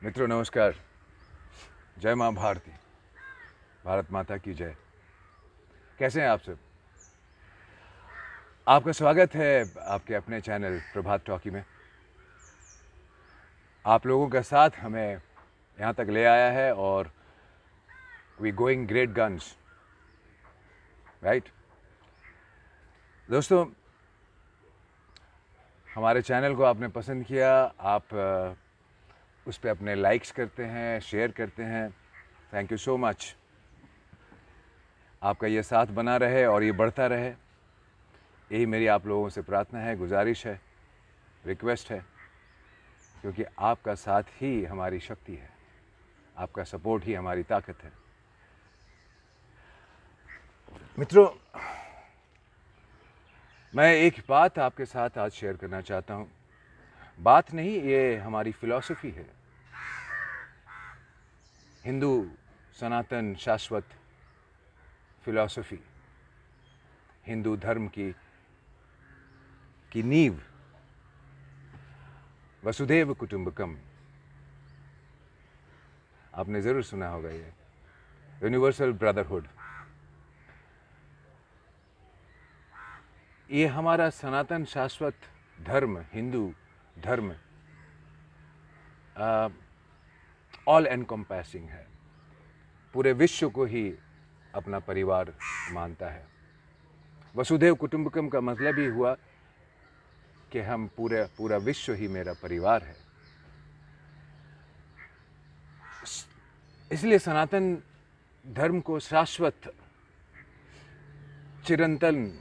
मित्रों नमस्कार। जय माँ भारती, भारत माता की जय। कैसे हैं आप सब? आपका स्वागत है आपके अपने चैनल प्रभात टॉकी में। आप लोगों का साथ हमें यहाँ तक ले आया है और we going great guns, right? दोस्तों, हमारे चैनल को आपने पसंद किया, आप उस पर अपने लाइक्स करते हैं, शेयर करते हैं। Thank you so much. आपका ये साथ बना रहे और ये बढ़ता रहे, यही मेरी आप लोगों से प्रार्थना है, गुजारिश है, रिक्वेस्ट है, क्योंकि आपका साथ ही हमारी शक्ति है, आपका सपोर्ट ही हमारी ताकत है। मित्रों, मैं एक बात आपके साथ आज शेयर करना चाहता हूँ। बात नहीं, ये हमारी फिलॉसफी है, हिंदू सनातन शाश्वत फिलॉसफी, हिंदू धर्म की नींव, वसुधैव कुटुंबकम। आपने ज़रूर सुना होगा ये यूनिवर्सल ब्रदरहुड। ये हमारा सनातन शाश्वत धर्म, हिंदू धर्म ऑल एनकम्पैसिंग है, पूरे विश्व को ही अपना परिवार मानता है। वसुधैव कुटुंबकम का मतलब ही हुआ कि हम पूरा विश्व ही मेरा परिवार है। इसलिए सनातन धर्म को शाश्वत, चिरंतन,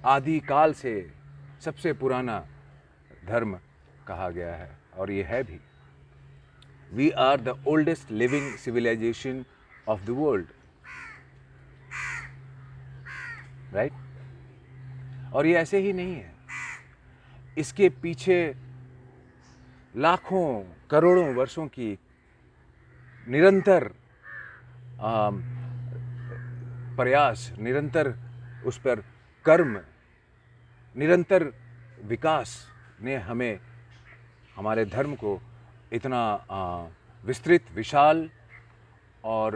आदि काल से सबसे पुराना धर्म कहा गया है, और ये है भी। We are the oldest living civilisation of the world, right? और ये ऐसे ही नहीं है, इसके पीछे लाखों करोड़ों वर्षों की निरंतर प्रयास, निरंतर उस पर कर्म, निरंतर विकास ने हमें, हमारे धर्म को इतना विस्तृत, विशाल और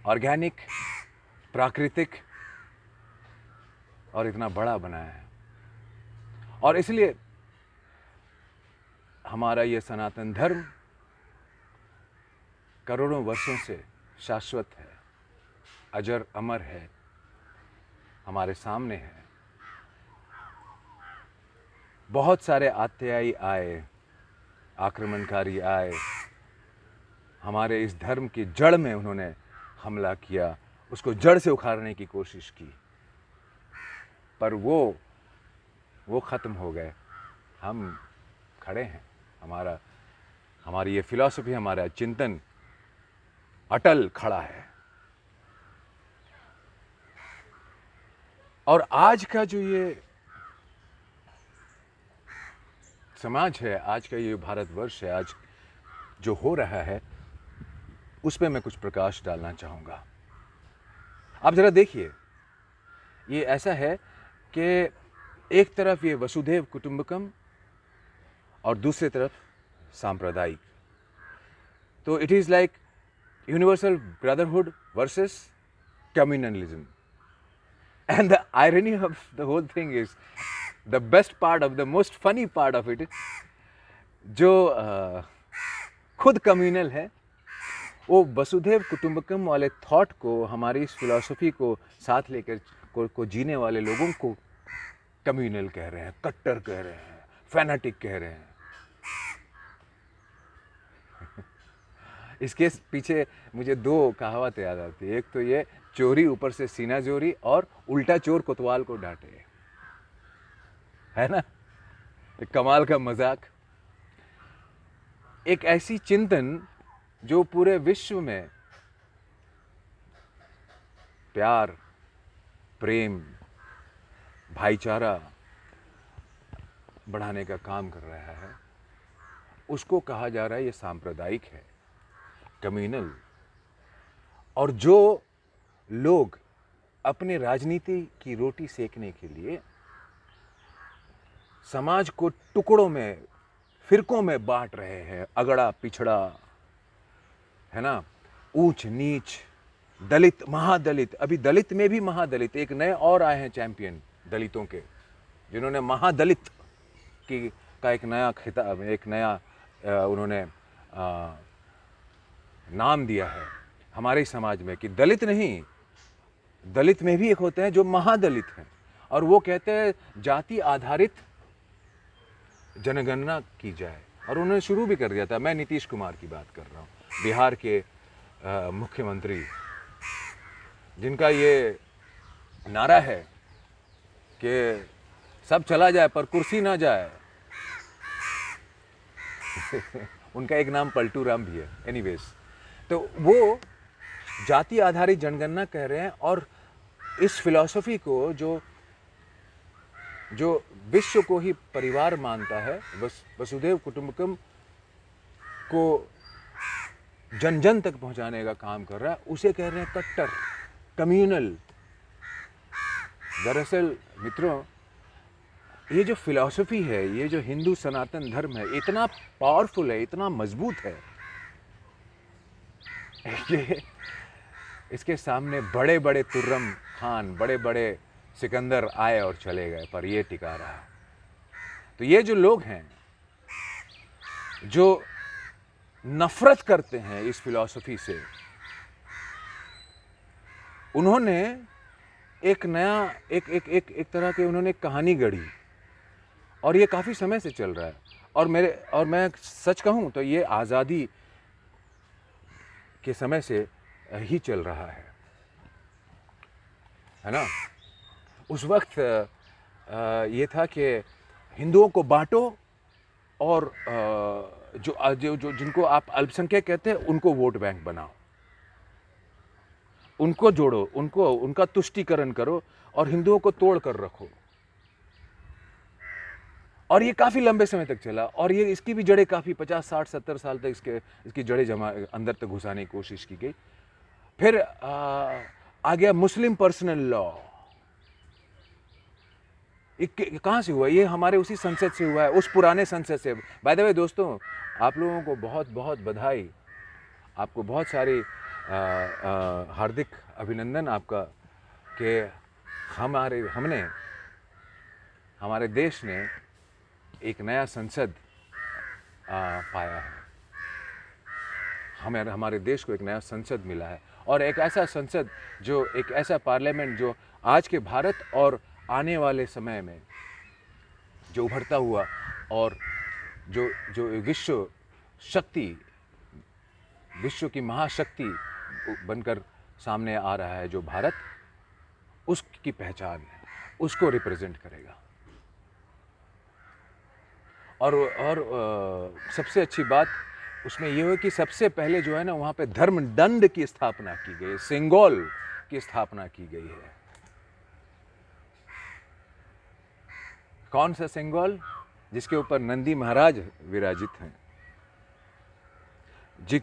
ऑर्गेनिक, प्राकृतिक और इतना बड़ा बनाया है। और इसलिए हमारा ये सनातन धर्म करोड़ों वर्षों से शाश्वत है, अजर अमर है, हमारे सामने है। बहुत सारे आत्यायी आए, आक्रमणकारी आए, हमारे इस धर्म की जड़ में उन्होंने हमला किया, उसको जड़ से उखाड़ने की कोशिश की, पर वो ख़त्म हो गए। हम खड़े हैं, हमारी ये फिलॉसफी, हमारा चिंतन अटल खड़ा है। और आज का जो ये समाज है, आज का ये भारतवर्ष है, आज जो हो रहा है, उस पर मैं कुछ प्रकाश डालना चाहूँगा। आप ज़रा देखिए, ये ऐसा है कि एक तरफ ये वसुधैव कुटुंबकम और दूसरी तरफ सांप्रदायिक। तो it is like universal brotherhood versus communalism. And the irony of the whole thing is, the best part of, the most funny part of it, जो खुद कम्युनल है, वो वसुधैव कुटुंबकम वाले थॉट को, हमारी इस फिलॉसफी को साथ लेकर को जीने वाले लोगों को कम्युनल कह रहे हैं, कट्टर कह रहे हैं, फैनाटिक कह रहे हैं। इसके पीछे मुझे दो कहावत याद आती है। एक तो ये, चोरी ऊपर से सीना जोरी, और उल्टा चोर कोतवाल को डांटे, है ना? एक कमाल का मजाक। एक ऐसी चिंतन जो पूरे विश्व में प्यार, प्रेम, भाईचारा बढ़ाने का काम कर रहा है, उसको कहा जा रहा है ये सांप्रदायिक है, कम्युनल। और जो लोग अपने राजनीति की रोटी सेकने के लिए समाज को टुकड़ों में फिरकों में बांट रहे हैं, अगड़ा पिछड़ा, है ना, ऊंच नीच, दलित महादलित। अभी दलित में भी महादलित, एक नए और आए हैं चैंपियन दलितों के, जिन्होंने महादलित की का एक नया खिताब, एक नया उन्होंने नाम दिया है हमारे समाज में कि दलित नहीं, दलित में भी एक होते हैं जो महादलित हैं, और वो कहते हैं जाति आधारित जनगणना की जाए। और उन्होंने शुरू भी कर दिया था। मैं नीतीश कुमार की बात कर रहा हूँ, बिहार के मुख्यमंत्री, जिनका ये नारा है कि सब चला जाए पर कुर्सी ना जाए। उनका एक नाम पलटू राम भी है। एनीवेज, तो वो जाति आधारित जनगणना कह रहे हैं, और इस फिलॉसफी को जो विश्व को ही परिवार मानता है, वसुधैव कुटुंबकम को जन जन तक पहुंचाने का काम कर रहा है, उसे कह रहे हैं कट्टर, कम्युनल। दरअसल मित्रों, ये जो फिलॉसफी है, ये जो हिंदू सनातन धर्म है, इतना पावरफुल है, इतना मजबूत है कि इसके सामने बड़े बड़े तुर्रम खान, बड़े बड़े सिकंदर आए और चले गए, पर ये टिका रहा। तो ये जो लोग हैं जो नफरत करते हैं इस फिलॉसफी से, उन्होंने एक नया एक तरह के उन्होंने कहानी गढ़ी, और ये काफ़ी समय से चल रहा है। और मैं सच कहूँ तो ये आज़ादी के समय से ही चल रहा है ना। उस वक्त ये था कि हिंदुओं को बांटो, और जो जिनको आप अल्पसंख्यक कहते हैं उनको वोट बैंक बनाओ, उनको जोड़ो, उनका तुष्टीकरण करो, और हिंदुओं को तोड़ कर रखो। और ये काफ़ी लंबे समय तक चला, और ये इसकी भी जड़ें काफ़ी 50, 60, 70 साल तक इसकी जड़ें अंदर तक घुसाने की कोशिश की गई। फिर आ गया मुस्लिम पर्सनल लॉ। कहाँ से हुआ? ये हमारे उसी संसद से हुआ है, उस पुराने संसद से। बाय द वे दोस्तों, आप लोगों को बहुत बहुत बधाई, आपको बहुत सारी हार्दिक अभिनंदन आपका कि हमारे देश ने एक नया संसद पाया है। हमारे देश को एक नया संसद मिला है, और एक ऐसा संसद, जो एक ऐसा पार्लियामेंट जो आज के भारत और आने वाले समय में जो उभरता हुआ और जो विश्व की महाशक्ति बनकर सामने आ रहा है, जो भारत, उसकी पहचान है, उसको रिप्रेजेंट करेगा। और सबसे अच्छी बात उसमें ये है कि सबसे पहले जो है ना, वहाँ पे धर्मदंड की स्थापना की गई, सिंगोल की स्थापना की गई है। कौन सा सिंगोल? जिसके ऊपर नंदी महाराज विराजित हैं,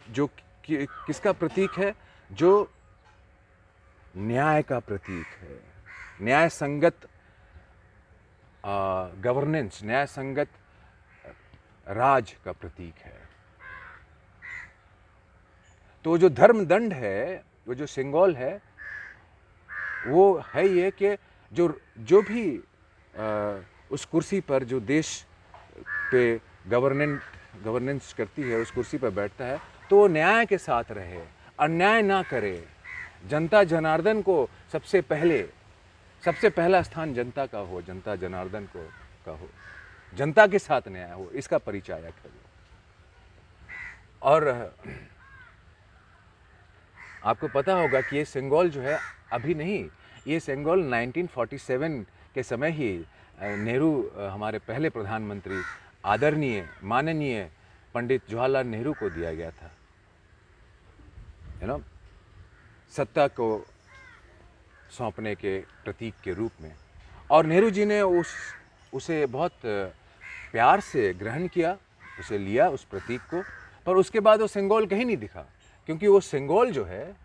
जो किसका प्रतीक है? जो न्याय का प्रतीक है, न्याय संगत गवर्नेंस, न्याय संगत राज का प्रतीक है। तो जो धर्मदंड है, वो जो सिंगोल है, वो है ये कि जो भी उस कुर्सी पर, जो देश पे गवर्नेंस करती है, उस कुर्सी पर बैठता है, तो वो न्याय के साथ रहे, अन्याय ना करे, जनता जनार्दन को सबसे पहला स्थान जनता का हो, जनता जनार्दन का हो, जनता के साथ न्याय हो, इसका परिचायक है। और आपको पता होगा कि ये सिंगोल जो है अभी नहीं, ये सिंगोल 1947 के समय ही नेहरू, हमारे पहले प्रधानमंत्री आदरणीय माननीय पंडित जवाहरलाल नेहरू को दिया गया था, सत्ता को सौंपने के प्रतीक के रूप में। और नेहरू जी ने उसे बहुत प्यार से ग्रहण किया, उसे लिया, उस प्रतीक को। पर उसके बाद वो सिंगोल कहीं नहीं दिखा, क्योंकि वो सिंगोल जो है,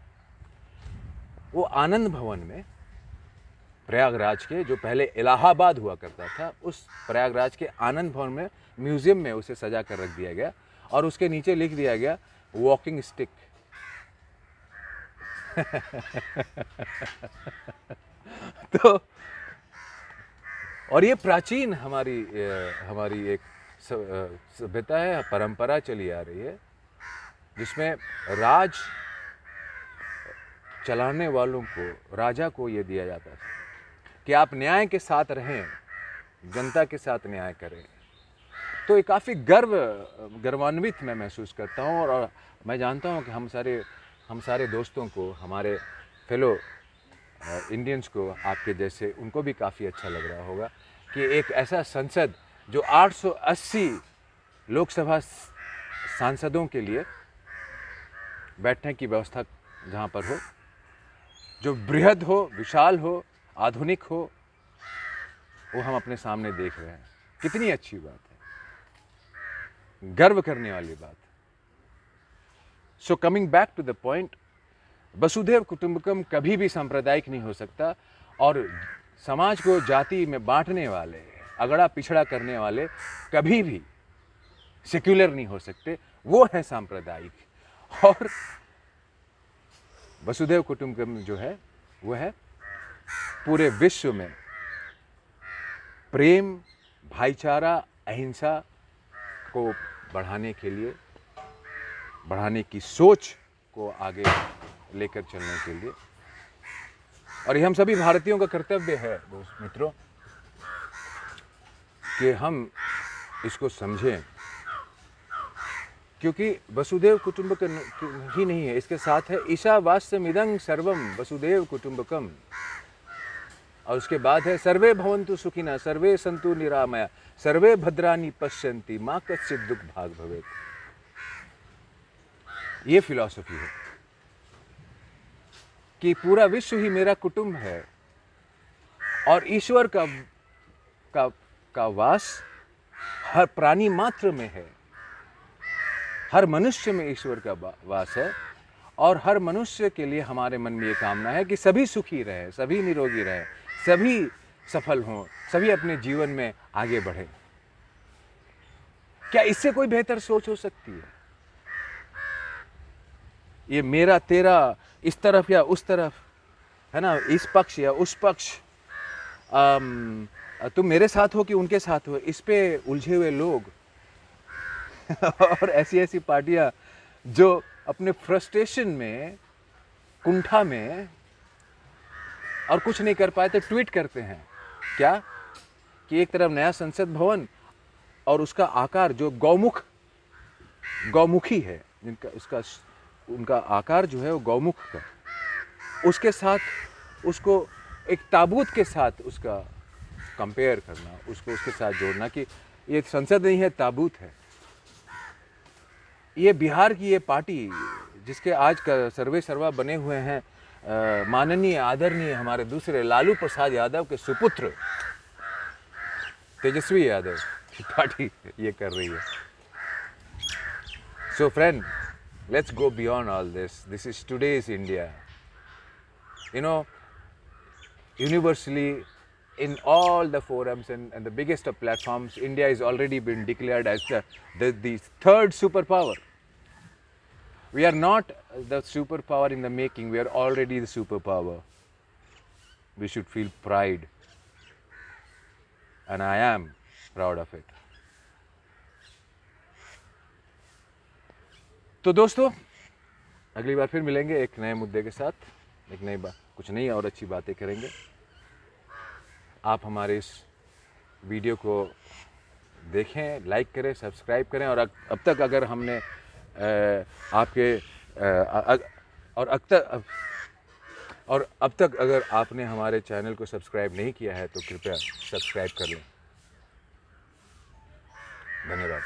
वो आनंद भवन में प्रयागराज के, जो पहले इलाहाबाद हुआ करता था, उस प्रयागराज के आनंद भवन में म्यूजियम में उसे सजा कर रख दिया गया और उसके नीचे लिख दिया गया वॉकिंग स्टिक। तो और ये प्राचीन हमारी एक सभ्यता है, परंपरा चली आ रही है, जिसमें राज चलाने वालों को, राजा को ये दिया जाता था कि आप न्याय के साथ रहें, जनता के साथ न्याय करें। तो ये काफ़ी गर्वान्वित मैं महसूस करता हूँ और मैं जानता हूँ कि हम सारे दोस्तों को, हमारे फेलो इंडियंस को, आपके जैसे, उनको भी काफ़ी अच्छा लग रहा होगा कि एक ऐसा संसद जो 880 लोकसभा सांसदों के लिए बैठने की व्यवस्था जहाँ पर हो, जो बृहद हो, विशाल हो, आधुनिक हो, वो हम अपने सामने देख रहे हैं। कितनी अच्छी बात है, गर्व करने वाली बात। So coming back to the point, वसुधैव कुटुंबकम कभी भी सांप्रदायिक नहीं हो सकता और समाज को जाति में बांटने वाले, अगड़ा पिछड़ा करने वाले कभी भी सेक्युलर नहीं हो सकते, वो है सांप्रदायिक। और वसुधैव कुटुंबकम जो है वो है पूरे विश्व में प्रेम, भाईचारा, अहिंसा को बढ़ाने के लिए, बढ़ाने की सोच को आगे लेकर चलने के लिए, और ये हम सभी भारतीयों का कर्तव्य है दोस्त मित्रों कि हम इसको समझें, क्योंकि वसुधैव कुटुंबकम ही नहीं है, इसके साथ है ईशावास्यमिदं सर्वं वसुधैव कुटुंबकम, और उसके बाद है सर्वे भवन्तु सुखिनः सर्वे सन्तु निरामया सर्वे भद्राणि पश्यन्ति मा कश्चित् दुःख भाग् भवेत्। ये फिलॉसफी है कि पूरा विश्व ही मेरा कुटुंब है और ईश्वर का वास हर प्राणी मात्र में है, हर मनुष्य में ईश्वर का वास है, और हर मनुष्य के लिए हमारे मन में ये कामना है कि सभी सुखी रहें, सभी निरोगी रहें, सभी सफल हों, सभी अपने जीवन में आगे बढ़ें। क्या इससे कोई बेहतर सोच हो सकती है? ये मेरा तेरा, इस तरफ या उस तरफ, है ना, इस पक्ष या उस पक्ष, तुम मेरे साथ हो कि उनके साथ हो, इस पे उलझे हुए लोग और ऐसी पार्टियां जो अपने फ्रस्ट्रेशन में, कुंठा में और कुछ नहीं कर पाए तो ट्वीट करते हैं क्या कि एक तरफ नया संसद भवन और उसका आकार जो गौमुखी है, जिनका उनका आकार जो है वो गौमुख का, उसके साथ उसको एक ताबूत के साथ उसका कंपेयर करना, उसको उसके साथ जोड़ना कि ये संसद नहीं है, ताबूत है। ये बिहार की ये पार्टी जिसके आज का सर्वे सर्वा बने हुए हैं माननीय आदरणीय हमारे दूसरे लालू प्रसाद यादव के सुपुत्र तेजस्वी यादव की पार्टी ये कर रही है। So friend, let's go beyond all this. This is today's India. You know, universally in all the forums and the biggest of platforms, India has already been declared as the third superpower. We are not the superpower in the making, we are already the superpower. We should feel pride. And I am proud of it. तो दोस्तों, अगली बार फिर मिलेंगे एक नए मुद्दे के साथ, एक नई बात, कुछ नई और अच्छी बातें करेंगे। आप हमारे इस वीडियो को देखें, लाइक करें, सब्सक्राइब करें, और अब तक अगर हमने अब तक अगर आपने हमारे चैनल को सब्सक्राइब नहीं किया है तो कृपया सब्सक्राइब कर लें। धन्यवाद।